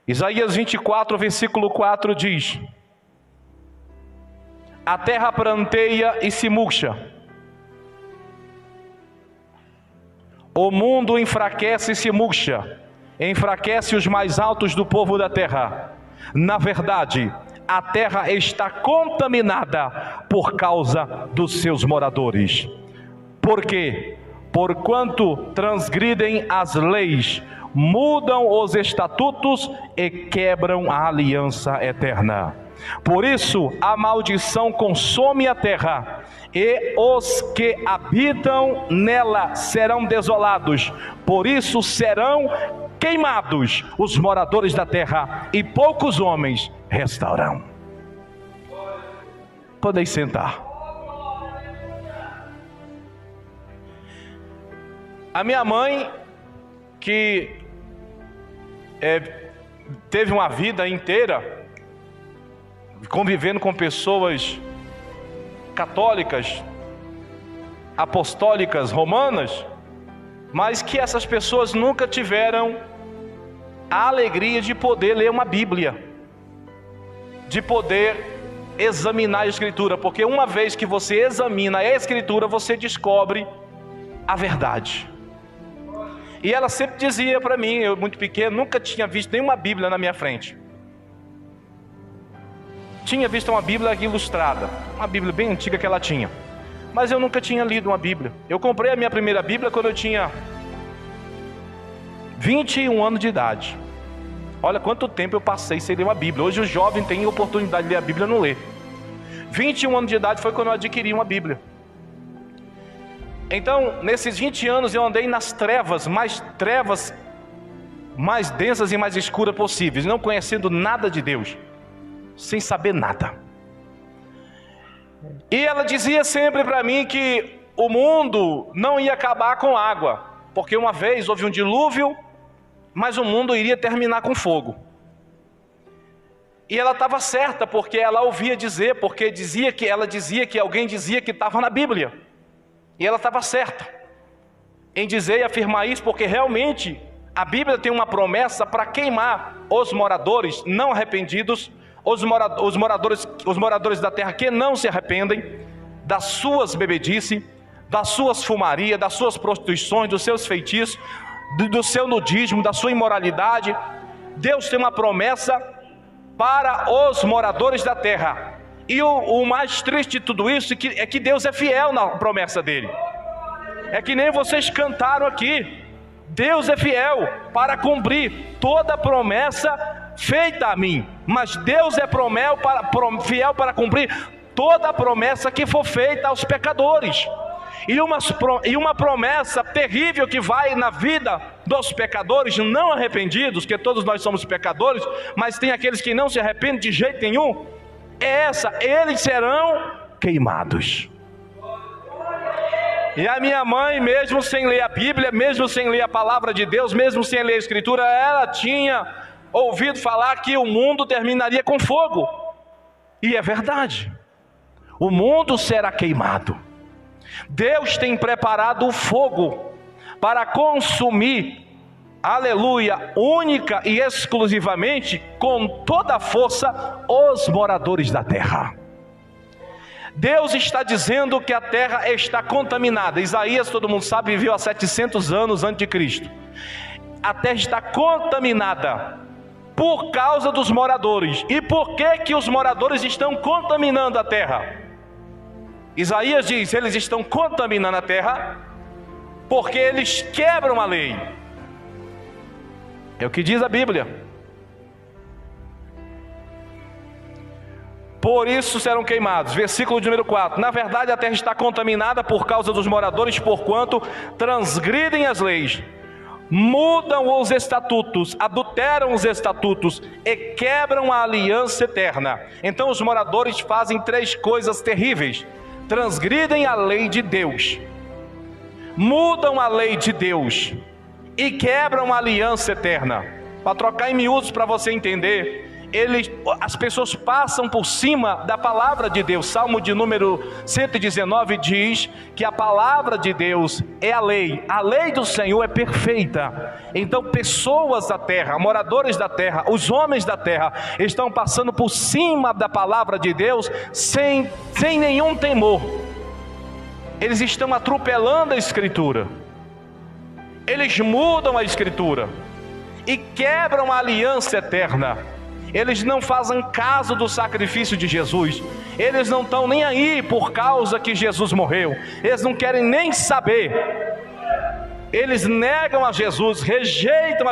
Isaías 24, versículo 4 diz: a terra pranteia e se murcha, o mundo enfraquece e se murcha, enfraquece os mais altos do povo da terra. Na verdade, a terra está contaminada por causa dos seus moradores. Por quê? Porquanto transgridem as leis, mudam os estatutos e quebram a aliança eterna. Por isso a maldição consome a terra, e os que habitam nela serão desolados. Por isso serão queimados os moradores da terra, e poucos homens restarão. Podeis sentar. A minha mãe, que teve uma vida inteira convivendo com pessoas católicas, apostólicas, romanas, mas que essas pessoas nunca tiveram a alegria de poder ler uma Bíblia, de poder examinar a Escritura, porque uma vez que você examina a Escritura, você descobre a verdade. E ela sempre dizia para mim, eu muito pequeno, nunca tinha visto nenhuma Bíblia na minha frente. Tinha visto uma Bíblia ilustrada, uma Bíblia bem antiga que ela tinha, mas eu nunca tinha lido uma Bíblia. Eu comprei a minha primeira Bíblia quando eu tinha 21 anos de idade. Olha quanto tempo eu passei sem ler uma Bíblia. Hoje o jovem tem oportunidade de ler a Bíblia e não lê. 21 anos de idade foi quando eu adquiri uma Bíblia. Então, nesses 20 anos eu andei nas trevas mais densas e mais escuras possíveis, não conhecendo nada de Deus, sem saber nada. E ela dizia sempre para mim que o mundo não ia acabar com água, porque uma vez houve um dilúvio, mas o mundo iria terminar com fogo. E ela estava certa, porque ela ouvia dizer, porque ela dizia que alguém dizia que estava na Bíblia. E ela estava certa em dizer e afirmar isso, porque realmente a Bíblia tem uma promessa para queimar os moradores não arrependidos, os moradores da terra que não se arrependem das suas bebedices, das suas fumarias, das suas prostituições, dos seus feitiços, do seu nudismo, da sua imoralidade. Deus tem uma promessa para os moradores da terra. E o mais triste de tudo isso é que Deus é fiel na promessa dele. É que nem vocês cantaram aqui. Deus é fiel para cumprir toda a promessa feita a mim. Mas Deus é fiel para cumprir toda a promessa que for feita aos pecadores. E uma promessa terrível que vai na vida dos pecadores não arrependidos, que todos nós somos pecadores, mas tem aqueles que não se arrependem de jeito nenhum, é essa: eles serão queimados. E a minha mãe, mesmo sem ler a Bíblia, mesmo sem ler a palavra de Deus, mesmo sem ler a Escritura, ela tinha ouvido falar que o mundo terminaria com fogo. E é verdade, o mundo será queimado. Deus tem preparado o fogo para consumir, aleluia, única e exclusivamente, com toda a força, os moradores da terra. Deus está dizendo que a terra está contaminada. Isaías, todo mundo sabe, viveu há 700 anos antes de Cristo. A terra está contaminada por causa dos moradores. E por que os moradores estão contaminando a terra? Isaías diz: eles estão contaminando a terra porque eles quebram a lei. É o que diz a Bíblia. Por isso serão queimados. Versículo de número 4. Na verdade a terra está contaminada por causa dos moradores, porquanto transgridem as leis, mudam os estatutos, adulteram os estatutos e quebram a aliança eterna. Então os moradores fazem 3 coisas terríveis: transgridem a lei de Deus, mudam a lei de Deus e quebram a aliança eterna. Para trocar em miúdos para você entender, as pessoas passam por cima da palavra de Deus. Salmo de número 119 diz que a palavra de Deus é a lei do Senhor é perfeita. Então pessoas da terra, moradores da terra, os homens da terra estão passando por cima da palavra de Deus sem nenhum temor. Eles estão atropelando a Escritura, eles mudam a Escritura e quebram a aliança eterna. Eles não fazem caso do sacrifício de Jesus, eles não estão nem aí por causa que Jesus morreu, eles não querem nem saber. Eles negam a Jesus, rejeitam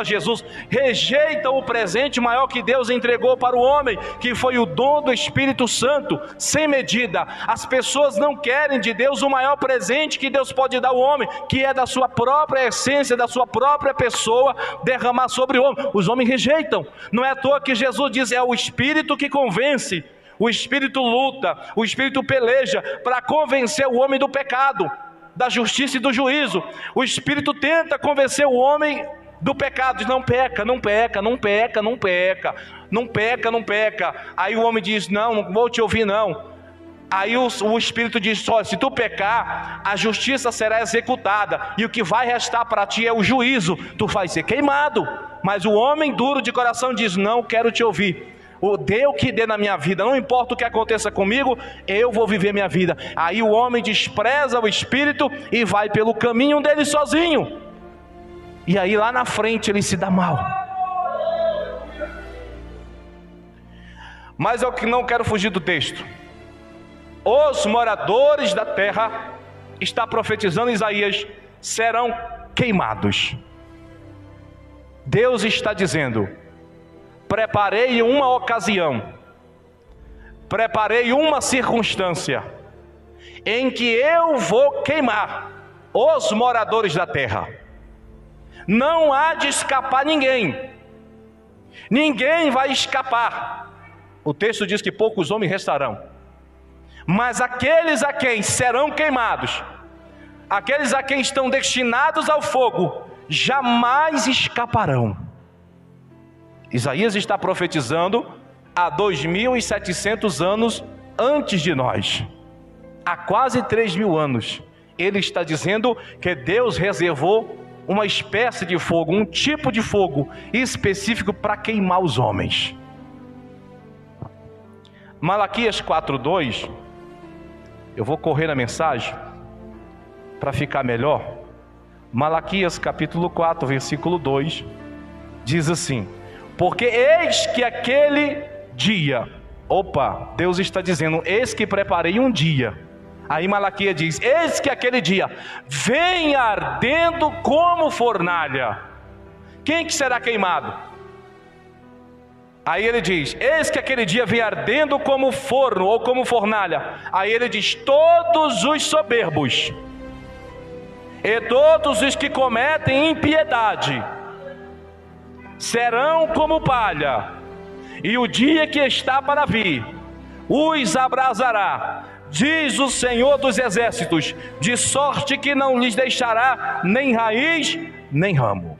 o presente maior que Deus entregou para o homem, que foi o dom do Espírito Santo, sem medida. As pessoas não querem de Deus o maior presente que Deus pode dar ao homem, que é da sua própria essência, da sua própria pessoa, derramar sobre o homem. Os homens rejeitam. Não é à toa que Jesus diz, é o Espírito que convence. O Espírito luta, o Espírito peleja para convencer o homem do pecado, da justiça e do juízo. O Espírito tenta convencer o homem do pecado, diz, não peca. Aí o homem diz, não vou te ouvir não. Aí o Espírito diz, olha, se tu pecar, a justiça será executada, e o que vai restar para ti é o juízo, tu vai ser queimado. Mas o homem duro de coração diz, não quero te ouvir. Dê o que dê na minha vida, não importa o que aconteça comigo, eu vou viver minha vida. Aí o homem despreza o Espírito e vai pelo caminho dele sozinho, e aí lá na frente ele se dá mal. Mas eu não quero fugir do texto. Os moradores da terra, está profetizando Isaías, serão queimados. Deus está dizendo, preparei uma ocasião, preparei uma circunstância em que eu vou queimar os moradores da terra. Não há de escapar ninguém vai escapar. O texto diz que poucos homens restarão, mas aqueles a quem serão queimados, aqueles a quem estão destinados ao fogo, jamais escaparão. Isaías está profetizando há 2.700 anos antes de nós, há quase 3.000 anos. Ele está dizendo que Deus reservou uma espécie de fogo, um tipo de fogo específico para queimar os homens. Malaquias 4:2, eu vou correr na mensagem para ficar melhor. Malaquias capítulo 4, versículo 2, diz assim, porque eis que aquele dia, Deus está dizendo, eis que preparei um dia. Aí Malaquias diz, eis que aquele dia vem ardendo como fornalha. Quem que será queimado? Aí ele diz, eis que aquele dia vem ardendo como forno ou como fornalha. Aí ele diz, todos os soberbos e todos os que cometem impiedade serão como palha, e o dia que está para vir os abrasará, diz o Senhor dos Exércitos, de sorte que não lhes deixará nem raiz, nem ramo.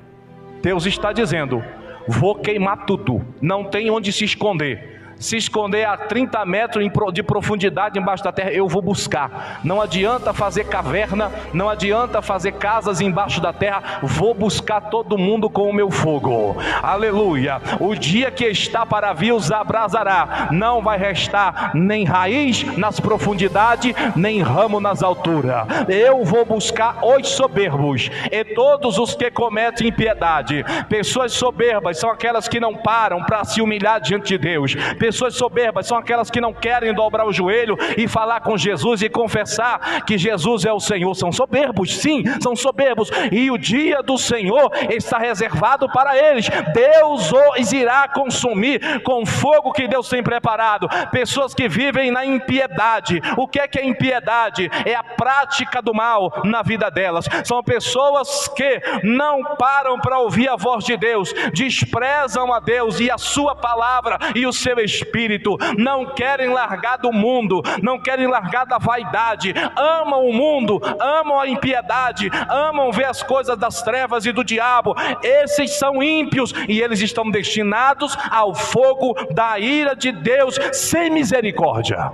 Deus está dizendo, vou queimar tudo, não tem onde se esconder. Se esconder a 30 metros de profundidade embaixo da terra, eu vou buscar. Não adianta fazer caverna, não adianta fazer casas embaixo da terra, vou buscar todo mundo com o meu fogo. Aleluia. O dia que está para vir os abrasará, não vai restar nem raiz nas profundidades, nem ramo nas alturas. Eu vou buscar os soberbos e todos os que cometem impiedade. Pessoas soberbas são aquelas que não param para se humilhar diante de Deus. Pessoas soberbas são aquelas que não querem dobrar o joelho e falar com Jesus e confessar que Jesus é o Senhor. São soberbos, sim, são soberbos, e o dia do Senhor está reservado para eles. Deus os irá consumir com o fogo que Deus tem preparado. Pessoas que vivem na impiedade. O que é impiedade? É a prática do mal na vida delas. São pessoas que não param para ouvir a voz de Deus, desprezam a Deus e a sua palavra e o seu Espírito. espírito, não querem largar do mundo, não querem largar da vaidade, amam o mundo, amam a impiedade, amam ver as coisas das trevas e do diabo. Esses são ímpios e eles estão destinados ao fogo da ira de Deus sem misericórdia.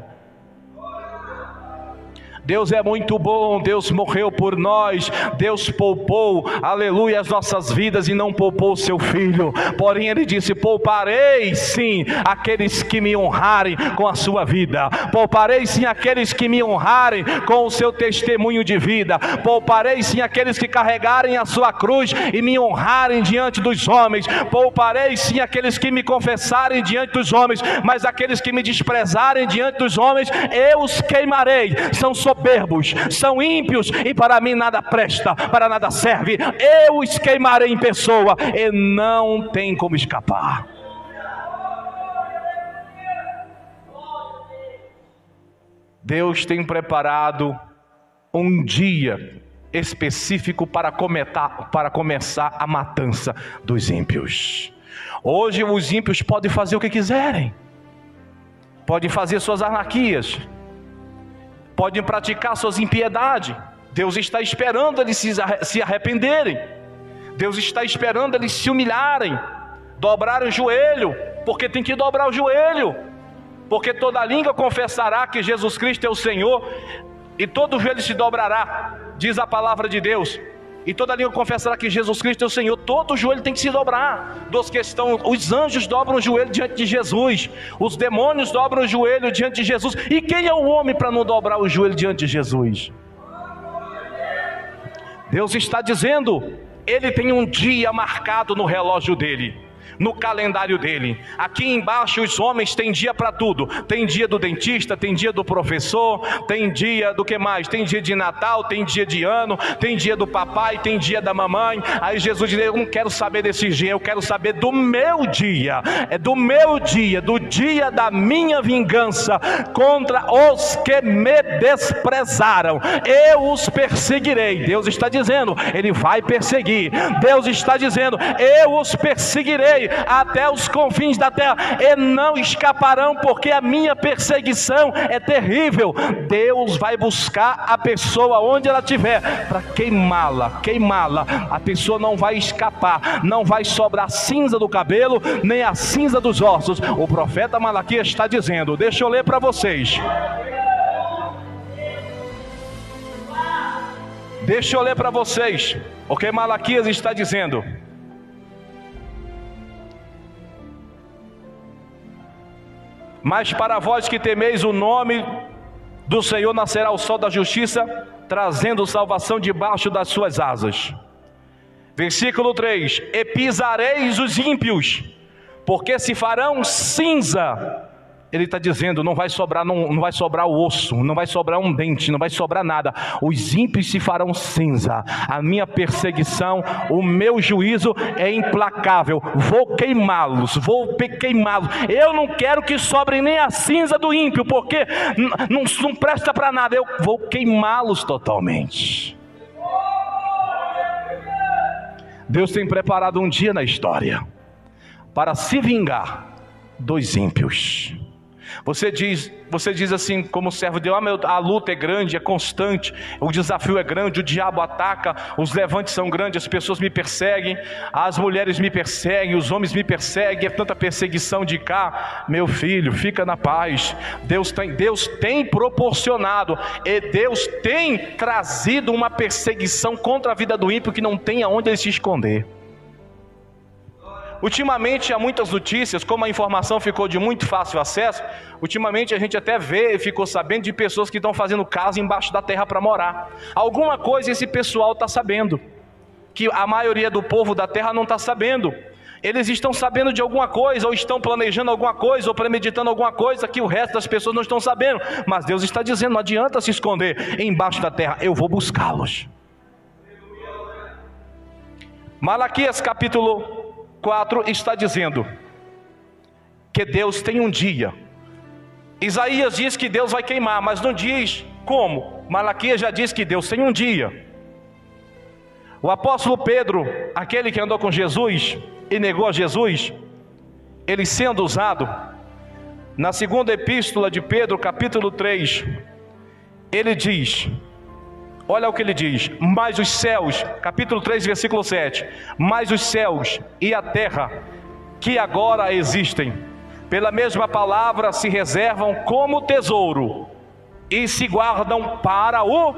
Deus é muito bom, Deus morreu por nós, Deus poupou, aleluia, as nossas vidas e não poupou o seu Filho. Porém Ele disse: pouparei sim aqueles que me honrarem com a sua vida, pouparei sim aqueles que me honrarem com o seu testemunho de vida, pouparei sim aqueles que carregarem a sua cruz e me honrarem diante dos homens, pouparei sim aqueles que me confessarem diante dos homens, mas aqueles que me desprezarem diante dos homens, eu os queimarei. São soberbos, são ímpios e para mim nada presta, para nada serve. Eu os queimarei em pessoa e não tem como escapar. Deus tem preparado um dia específico para começar a matança dos ímpios. Hoje os ímpios podem fazer o que quiserem, podem fazer suas anarquias, podem praticar suas impiedades. Deus está esperando eles se arrependerem. Deus está esperando eles se humilharem, dobrarem o joelho, porque tem que dobrar o joelho, porque toda língua confessará que Jesus Cristo é o Senhor, e todo joelho se dobrará, diz a palavra de Deus. E toda língua confessará que Jesus Cristo é o Senhor. Todo joelho tem que se dobrar. Dos que estão, os anjos dobram o joelho diante de Jesus, os demônios dobram o joelho diante de Jesus. E quem é o homem para não dobrar o joelho diante de Jesus? Deus está dizendo, Ele tem um dia marcado no relógio dele, no calendário dele. Aqui embaixo os homens têm dia para tudo. Tem dia do dentista, tem dia do professor, tem dia do que mais? Tem dia de Natal, tem dia de ano, tem dia do papai, tem dia da mamãe. Aí Jesus diz: eu não quero saber desse dia, eu quero saber do meu dia. É do meu dia, do dia da minha vingança contra os que me desprezaram. Eu os perseguirei. Deus está dizendo, Ele vai perseguir. Deus está dizendo, eu os perseguirei até os confins da terra, e não escaparão, porque a minha perseguição é terrível. Deus vai buscar a pessoa onde ela estiver, para queimá-la. A pessoa não vai escapar, não vai sobrar cinza do cabelo, nem a cinza dos ossos. O profeta Malaquias está dizendo, deixa eu ler para vocês. Deixa eu ler para vocês o que Malaquias está dizendo. Mas para vós que temeis o nome do Senhor, nascerá o sol da justiça, trazendo salvação debaixo das suas asas. Versículo 3: e pisareis os ímpios, porque se farão cinza. Ele está dizendo, não vai sobrar o osso, não vai sobrar um dente, não vai sobrar nada. Os ímpios se farão cinza. A minha perseguição, o meu juízo é implacável. Vou queimá-los. Eu não quero que sobre nem a cinza do ímpio, porque não presta para nada. Eu vou queimá-los totalmente. Deus tem preparado um dia na história para se vingar dos ímpios. Você diz assim, como servo de Deus: a luta é grande, é constante, o desafio é grande, o diabo ataca, os levantes são grandes, as pessoas me perseguem, as mulheres me perseguem, os homens me perseguem, é tanta perseguição de cá. Meu filho, fica na paz. Deus tem proporcionado, e Deus tem trazido uma perseguição contra a vida do ímpio que não tem aonde ele se esconder. Ultimamente há muitas notícias, como a informação ficou de muito fácil acesso, ultimamente a gente até vê e ficou sabendo de pessoas que estão fazendo casa embaixo da terra para morar. Alguma coisa esse pessoal está sabendo, que a maioria do povo da terra não está sabendo. Eles estão sabendo de alguma coisa, ou estão planejando alguma coisa, ou premeditando alguma coisa que o resto das pessoas não estão sabendo. Mas Deus está dizendo, não adianta se esconder embaixo da terra, eu vou buscá-los. Malaquias capítulo 4 está dizendo que Deus tem um dia. Isaías diz que Deus vai queimar, mas não diz como. Malaquias já diz que Deus tem um dia. O apóstolo Pedro, aquele que andou com Jesus e negou a Jesus, ele sendo usado, Na segunda epístola de Pedro, capítulo 3, ele diz, olha o que ele diz: mas os céus, capítulo 3, versículo 7, mas os céus e a terra que agora existem, pela mesma palavra se reservam como tesouro e se guardam para o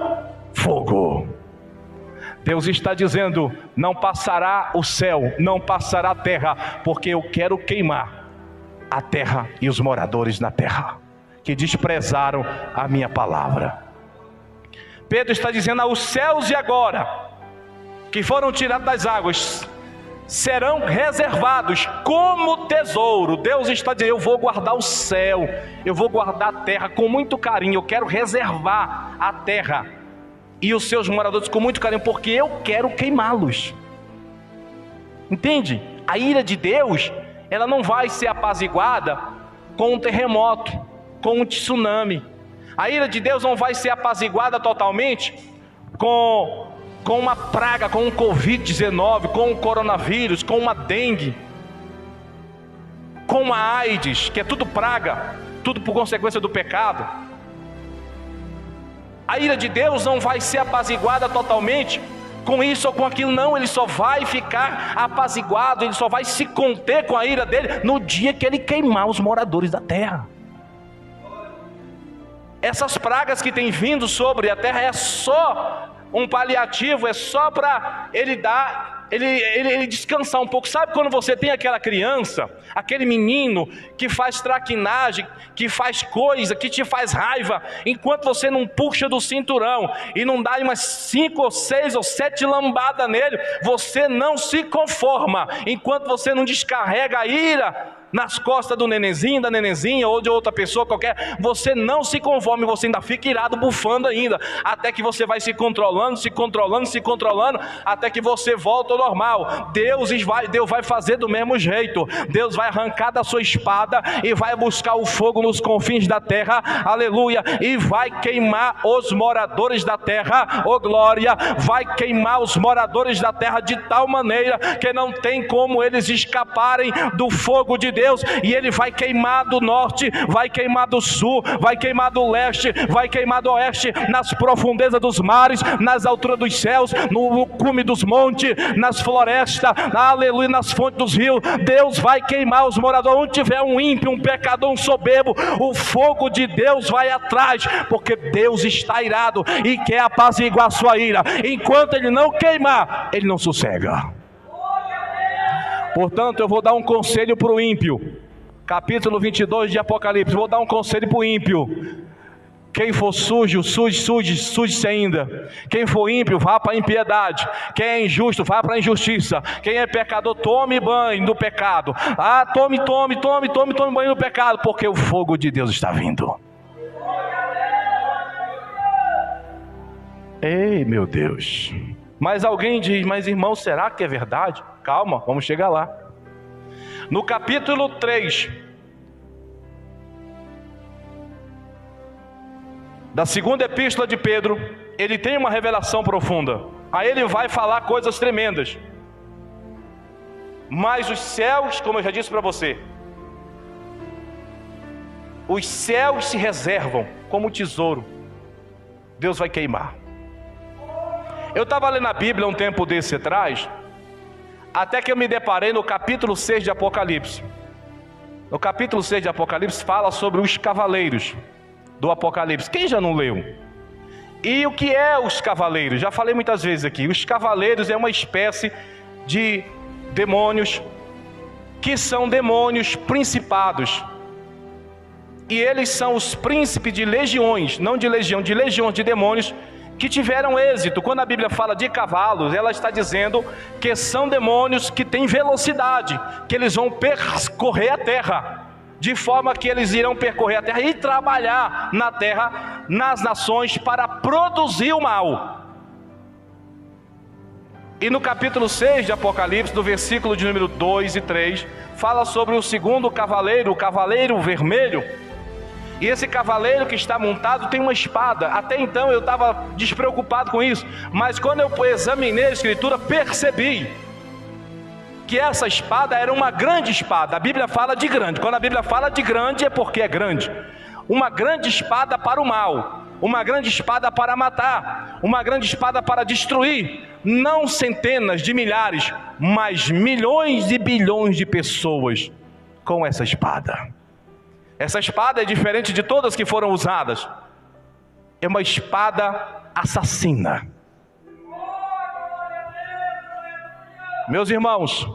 fogo. Deus está dizendo: não passará o céu, não passará a terra, porque eu quero queimar a terra e os moradores na terra, que desprezaram a minha palavra. Pedro está dizendo: aos céus e agora, que foram tirados das águas, serão reservados como tesouro. Deus está dizendo: eu vou guardar o céu, eu vou guardar a terra com muito carinho, eu quero reservar a terra e os seus moradores com muito carinho, porque eu quero queimá-los. Entende? A ira de Deus, ela não vai ser apaziguada com um terremoto, com um tsunami. A ira de Deus não vai ser apaziguada totalmente com uma praga, com um Covid-19, com um coronavírus, com uma dengue, com uma AIDS, que é tudo praga, tudo por consequência do pecado. A ira de Deus não vai ser apaziguada totalmente com isso ou com aquilo, não. Ele só vai ficar apaziguado, ele só vai se conter com a ira dele no dia que ele queimar os moradores da terra. Essas pragas que têm vindo sobre a terra é só um paliativo, é só para ele dar, ele descansar um pouco. Sabe quando você tem aquela criança, aquele menino que faz traquinagem, que faz coisa, que te faz raiva, enquanto você não puxa do cinturão e não dá umas 5 ou 6 ou 7 lambadas nele, você não se conforma, enquanto você não descarrega a ira nas costas do nenenzinho, da nenenzinha ou de outra pessoa qualquer, você não se conforma, você ainda fica irado, bufando ainda, até que você vai se controlando, até que você volta ao normal. Deus vai fazer do mesmo jeito. Deus vai arrancar da sua espada e vai buscar o fogo nos confins da terra, aleluia, e vai queimar os moradores da terra, oh glória, vai queimar os moradores da terra de tal maneira que não tem como eles escaparem do fogo de Deus. E ele vai queimar do norte, vai queimar do sul, vai queimar do leste, vai queimar do oeste, nas profundezas dos mares, nas alturas dos céus, no cume dos montes, nas florestas, aleluia, nas fontes dos rios. Deus vai queimar os moradores. Onde tiver um ímpio, um pecador, um soberbo, o fogo de Deus vai atrás, porque Deus está irado e quer apaziguar a sua ira. Enquanto ele não queimar, ele não sossega. Portanto, eu vou dar um conselho para o ímpio. Capítulo 22 de Apocalipse. Vou dar um conselho para o ímpio. Quem for sujo, suje-se ainda. Quem for ímpio, vá para a impiedade. Quem é injusto, vá para a injustiça. Quem é pecador, tome banho do pecado. Tome banho do pecado, porque o fogo de Deus está vindo. Ei, meu Deus. Mas alguém diz: mas irmão, será que é verdade? Calma, vamos chegar lá. No capítulo 3 da segunda epístola de Pedro, ele tem uma revelação profunda. Aí ele vai falar coisas tremendas. Mas os céus, como eu já disse para você, os céus se reservam como tesouro. Deus vai queimar. Eu estava lendo a Bíblia um tempo desse atrás, até que eu me deparei no capítulo 6 de Apocalipse. No capítulo 6 de Apocalipse fala sobre os cavaleiros do Apocalipse. Quem já não leu? E o que é os cavaleiros? Já falei muitas vezes aqui. Os cavaleiros é uma espécie de demônios, que são demônios principados. E eles são os príncipes de legiões, não de legião, de legiões de demônios, que tiveram êxito. Quando a Bíblia fala de cavalos, ela está dizendo que são demônios que têm velocidade, que eles vão percorrer a terra, de forma que eles irão percorrer a terra e trabalhar na terra, nas nações, para produzir o mal. E no capítulo 6 de Apocalipse, no versículo de número 2 e 3, fala sobre o segundo cavaleiro, o cavaleiro vermelho. E esse cavaleiro que está montado tem uma espada. Até então eu estava despreocupado com isso, mas quando eu examinei a Escritura, percebi que essa espada era uma grande espada. A Bíblia fala de grande. Quando a Bíblia fala de grande, é porque é grande. Uma grande espada para o mal, uma grande espada para matar, uma grande espada para destruir, não centenas de milhares, mas milhões e bilhões de pessoas com essa espada. Essa espada é diferente de todas que foram usadas. É uma espada assassina. Meus irmãos,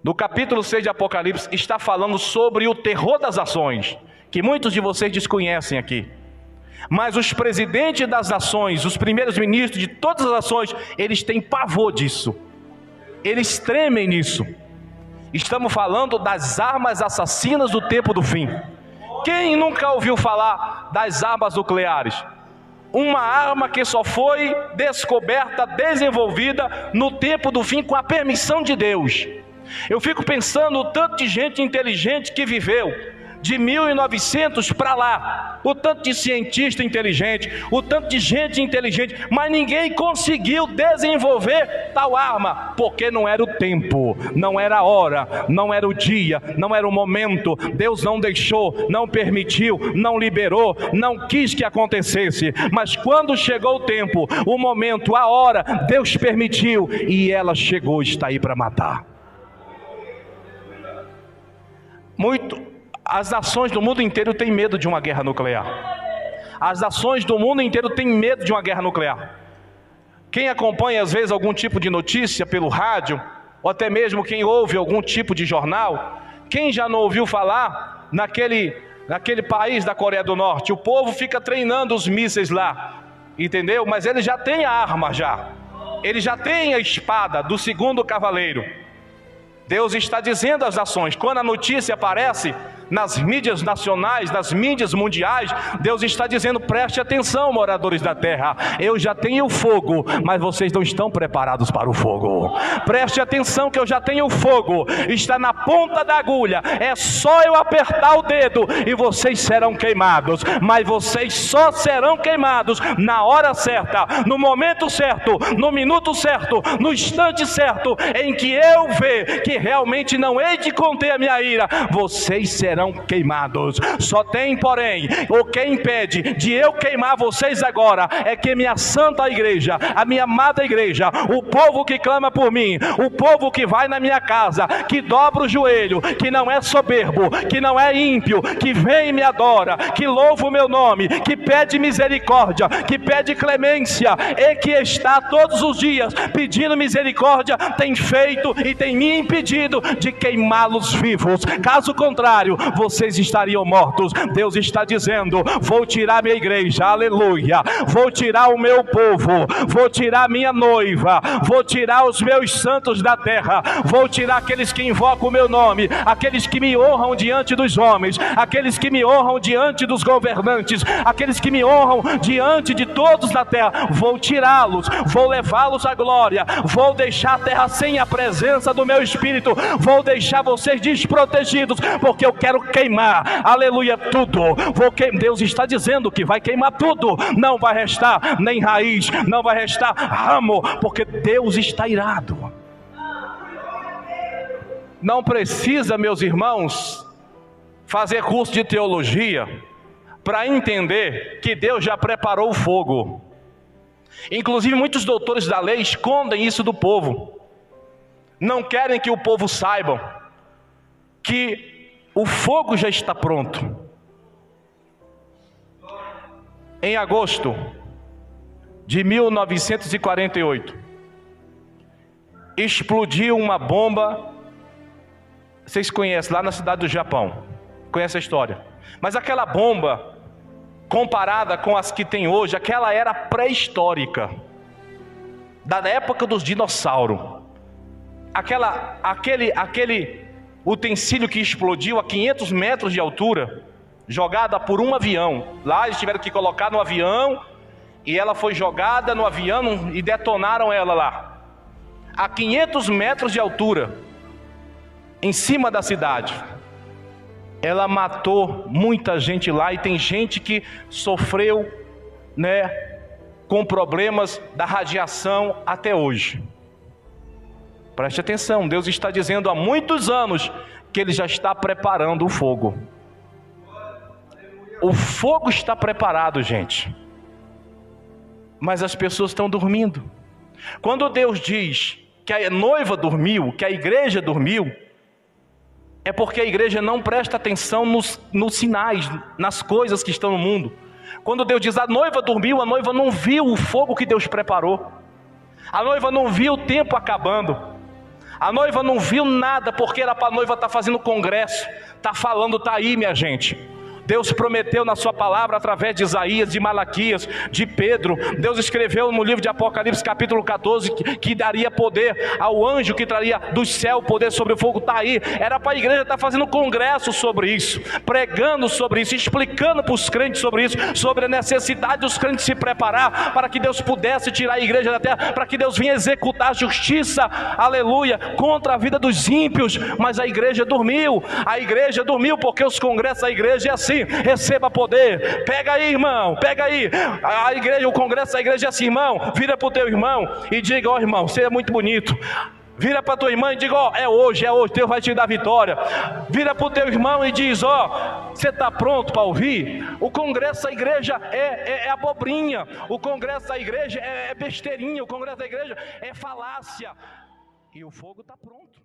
no capítulo 6 de Apocalipse está falando sobre o terror das ações, que muitos de vocês desconhecem aqui. Mas os presidentes das nações, os primeiros ministros de todas as nações, eles têm pavor disso. Eles tremem nisso. Estamos falando das armas assassinas do tempo do fim. Quem nunca ouviu falar das armas nucleares? Uma arma que só foi descoberta, desenvolvida no tempo do fim com a permissão de Deus. Eu fico pensando o tanto de gente inteligente que viveu de 1900 para lá, o tanto de cientista inteligente, o tanto de gente inteligente, mas ninguém conseguiu desenvolver tal arma, porque não era o tempo, não era a hora, não era o dia, não era o momento. Deus não deixou, não permitiu, não liberou, não quis que acontecesse, mas quando chegou o tempo, o momento, a hora, Deus permitiu, e ela chegou, está aí para matar. As nações do mundo inteiro têm medo de uma guerra nuclear. As nações do mundo inteiro têm medo de uma guerra nuclear. Quem acompanha às vezes algum tipo de notícia pelo rádio, ou até mesmo quem ouve algum tipo de jornal, quem já não ouviu falar naquele país da Coreia do Norte, o povo fica treinando os mísseis lá, entendeu? Mas ele já tem a arma já. Ele já tem a espada do segundo cavaleiro. Deus está dizendo às nações, quando a notícia aparece nas mídias nacionais, nas mídias mundiais, Deus está dizendo: preste atenção, moradores da terra, eu já tenho o fogo, mas vocês não estão preparados para o fogo. Preste atenção que eu já tenho o fogo, está na ponta da agulha, é só eu apertar o dedo e vocês serão queimados, mas vocês só serão queimados na hora certa, no momento certo, no minuto certo, no instante certo, em que eu ver que realmente não hei de conter a minha ira, vocês serão queimados. Só tem, porém, o que impede de eu queimar vocês agora é que minha santa igreja, a minha amada igreja, o povo que clama por mim, o povo que vai na minha casa, que dobra o joelho, que não é soberbo, que não é ímpio, que vem e me adora, que louva o meu nome, que pede misericórdia, que pede clemência e que está todos os dias pedindo misericórdia, tem feito e tem me impedido de queimá-los vivos. Caso contrário, vocês estariam mortos. Deus está dizendo: vou tirar minha igreja, aleluia, vou tirar o meu povo, vou tirar minha noiva, vou tirar os meus santos da terra, vou tirar aqueles que invocam o meu nome, aqueles que me honram diante dos homens, aqueles que me honram diante dos governantes, aqueles que me honram diante de todos da terra. Vou tirá-los, vou levá-los à glória, vou deixar a terra sem a presença do meu Espírito, vou deixar vocês desprotegidos, porque eu quero queimar, aleluia, tudo. Deus está dizendo que vai queimar tudo, não vai restar nem raiz, não vai restar ramo, porque Deus está irado. Não precisa, meus irmãos, fazer curso de teologia para entender que Deus já preparou o fogo. Inclusive muitos doutores da lei escondem isso do povo, não querem que o povo saiba que o fogo já está pronto. Em agosto de 1948, explodiu uma bomba, vocês conhecem, lá na cidade do Japão, conhecem a história. Mas aquela bomba, comparada com as que tem hoje, aquela era pré-histórica, da época dos dinossauros. Aquele utensílio que explodiu a 500 metros de altura, jogada por um avião. Lá eles tiveram que colocar no avião, e ela foi jogada no avião e detonaram ela lá, a 500 metros de altura, em cima da cidade. Ela matou muita gente lá, e tem gente que sofreu, com problemas da radiação até hoje. Preste atenção, Deus está dizendo há muitos anos que Ele já está preparando o fogo. O fogo está preparado, gente. Mas as pessoas estão dormindo. Quando Deus diz que a noiva dormiu, que a igreja dormiu, é porque a igreja não presta atenção nos sinais, nas coisas que estão no mundo. Quando Deus diz a noiva dormiu, a noiva não viu o fogo que Deus preparou. A noiva não viu o tempo acabando. A noiva não viu nada, porque era para a noiva estar fazendo congresso. Está falando, está aí, minha gente. Deus prometeu na sua palavra, através de Isaías, de Malaquias, de Pedro. Deus escreveu no livro de Apocalipse, capítulo 14, que daria poder ao anjo que traria do céu poder sobre o fogo. Está aí. Era para a igreja estar fazendo congresso sobre isso, pregando sobre isso, explicando para os crentes sobre isso, sobre a necessidade dos crentes se preparar para que Deus pudesse tirar a igreja da terra, para que Deus vinha executar a justiça, aleluia, contra a vida dos ímpios. Mas a igreja dormiu porque os congressos da igreja é assim. Receba poder. Pega aí, irmão, pega aí. A igreja, o congresso da igreja é assim, irmão. Vira para o teu irmão e diga: ó, irmão, você é muito bonito. Vira para a tua irmã e diga: ó, é hoje, Deus vai te dar vitória. Vira para o teu irmão e diz: ó, você está pronto para ouvir? O congresso da igreja é abobrinha. O congresso da igreja é besteirinha. O congresso da igreja é falácia. E o fogo está pronto.